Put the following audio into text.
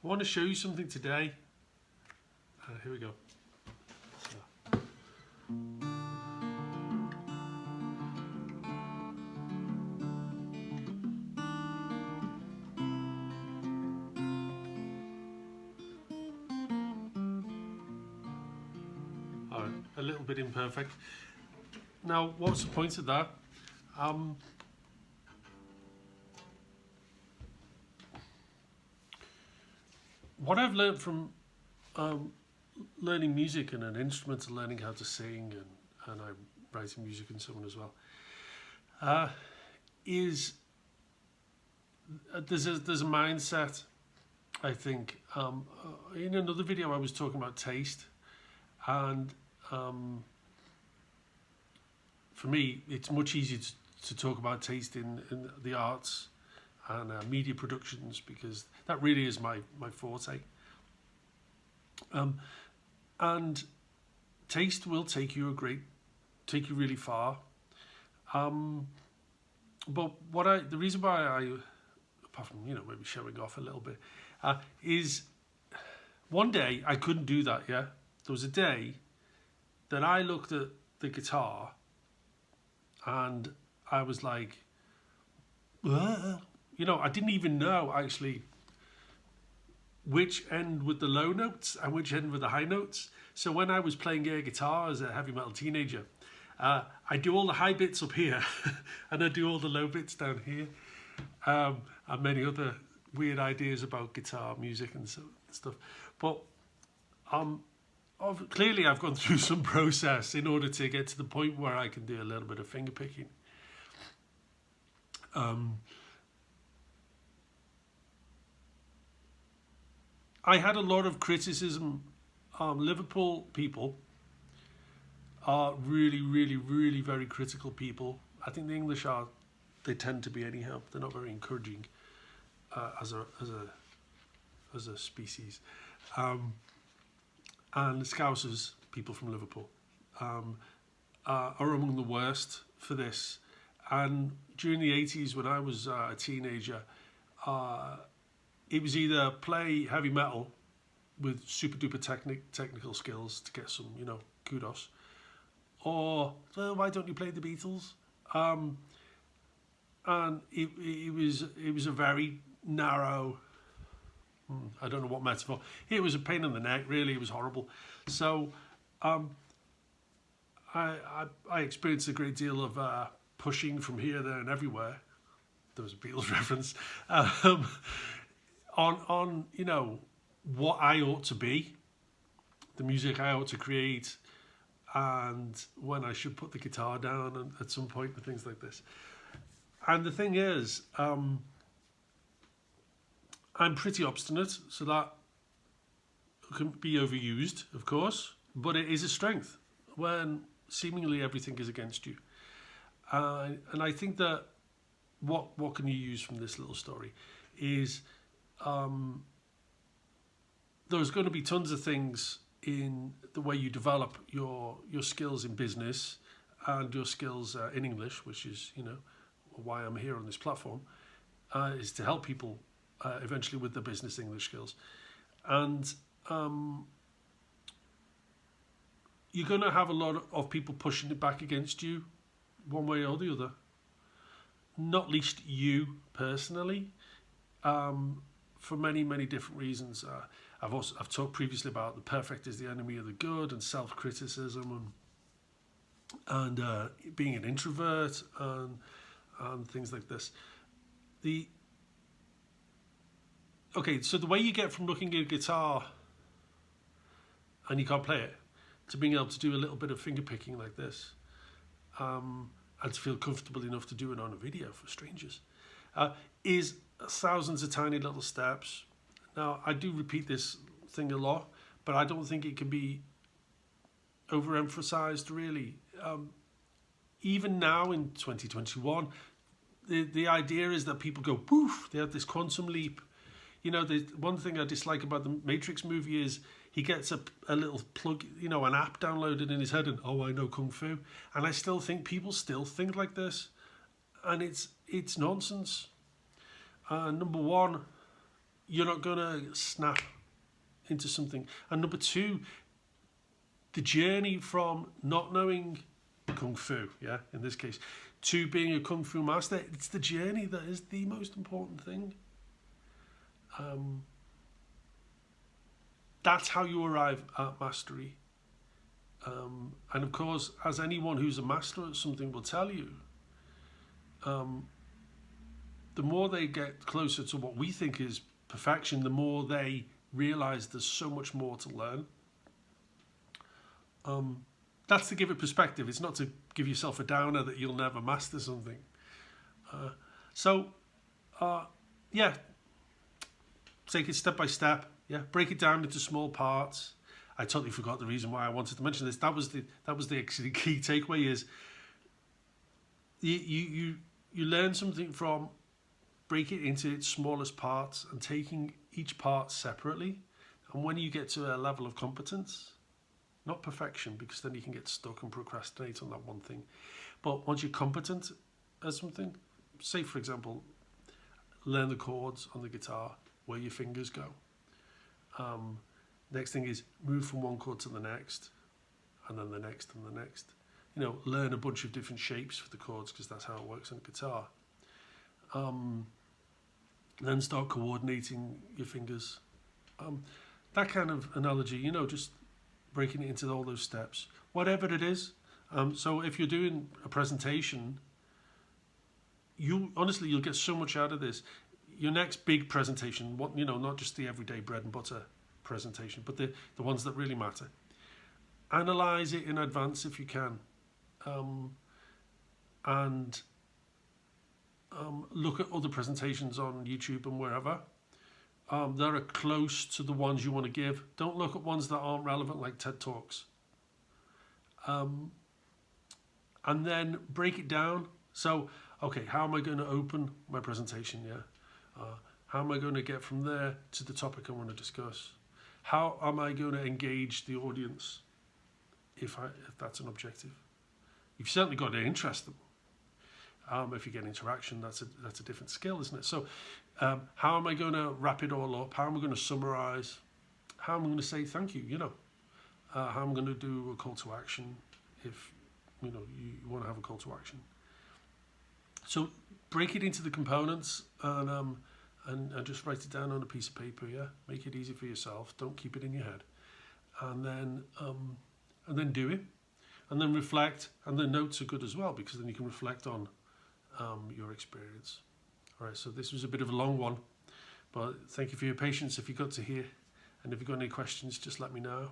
want to show you something today. Here we go. All right, a little bit imperfect. Now, what's the point of that? What I've learned from learning music and an instrument and learning how to sing, and I'm writing music and so on as well, is there's a mindset, I think. In another video I was talking about taste, and for me it's much easier to talk about taste in the arts and media productions, because that really is my forte. And taste will take you really far. But the reason why I, apart from maybe showing off a little bit, is one day I couldn't do that. Yeah, there was a day that I looked at the guitar and I was like, I didn't even know actually which end with the low notes and which end with the high notes. So when I was playing air guitar as a heavy metal teenager, I do all the high bits up here and I do all the low bits down here, and many other weird ideas about guitar music and stuff. But clearly I've gone through some process in order to get to the point where I can do a little bit of finger picking. I had a lot of criticism. Liverpool people are really, really, really very critical people. I think the English they tend to be anyhow. They're not very encouraging as a species. And the Scousers, people from Liverpool, are among the worst for this. And during the 80s, when I was a teenager, it was either play heavy metal with super duper technical skills to get some, kudos, or why don't you play the Beatles? And it was a very narrow, I don't know what metaphor. It was a pain in the neck, really. It was horrible. So I experienced a great deal of pushing from here, there, and everywhere. There was a Beatles reference. On what I ought to be, the music I ought to create, and when I should put the guitar down and at some point, and things like this. And the thing is, I'm pretty obstinate, so that can be overused, of course, but it is a strength when seemingly everything is against you. And I think that what can you use from this little story is there's going to be tons of things in the way you develop your skills in business and your skills in English, which is why I'm here on this platform, is to help people eventually with their business English skills. And you're going to have a lot of people pushing it back against you one way or the other, not least you personally, for many, many different reasons. I've talked previously about the perfect is the enemy of the good, and self-criticism, and being an introvert, and things like this. So the way you get from looking at a guitar and you can't play it to being able to do a little bit of finger picking like this, and to feel comfortable enough to do it on a video for strangers, is thousands of tiny little steps. Now, I do repeat this thing a lot, but I don't think it can be overemphasized, really. Even now in 2021, the idea is that people go poof, they have this quantum leap. The one thing I dislike about the Matrix movie is he gets a little plug, an app downloaded in his head, and I know Kung Fu. And I still think people still think like this, and it's nonsense. Number one, you're not going to snap into something. And number two, the journey from not knowing Kung Fu, yeah, in this case, to being a Kung Fu master, it's the journey that is the most important thing. That's how you arrive at mastery. And of course, as anyone who's a master at something will tell you, the more they get closer to what we think is perfection, the more they realize there's so much more to learn. That's to give it perspective. It's not to give yourself a downer that you'll never master something. Yeah, take it step by step. Yeah, break it down into small parts. I totally forgot the reason why I wanted to mention this. That was the actually key takeaway is you learn something from break it into its smallest parts and taking each part separately. And when you get to a level of competence, not perfection, because then you can get stuck and procrastinate on that one thing. But once you're competent at something, say for example, learn the chords on the guitar, where your fingers go. Next thing is move from one chord to the next, and then the next and the next. You know, learn a bunch of different shapes for the chords because that's how it works on guitar. Then start coordinating your fingers. That kind of analogy, you know, just breaking it into all those steps, whatever it is. So if you're doing a presentation, you'll get so much out of this. Your next big presentation, you know, not just the everyday bread and butter presentation, but the ones that really matter. Analyze it in advance if you can, and look at other presentations on YouTube and wherever that are close to the ones you want to give. Don't look at ones that aren't relevant, like TED Talks. And then break it down. So, okay, how am I going to open my presentation? Yeah. How am I going to get from there to the topic I want to discuss? How am I going to engage the audience if that's an objective? You've certainly got to interest them. If you get interaction, that's a different skill, isn't it? So how am I going to wrap it all up? How am I going to summarize? How am I going to say thank you? You know, how am I going to do a call to action if, you know, you want to have a call to action? So break it into the components and just write it down on a piece of paper. Yeah, make it easy for yourself. Don't keep it in your head, and then do it, and then reflect. And the notes are good as well because then you can reflect on your experience. All right. So this was a bit of a long one, but thank you for your patience. If you got to here, and if you've got any questions, just let me know.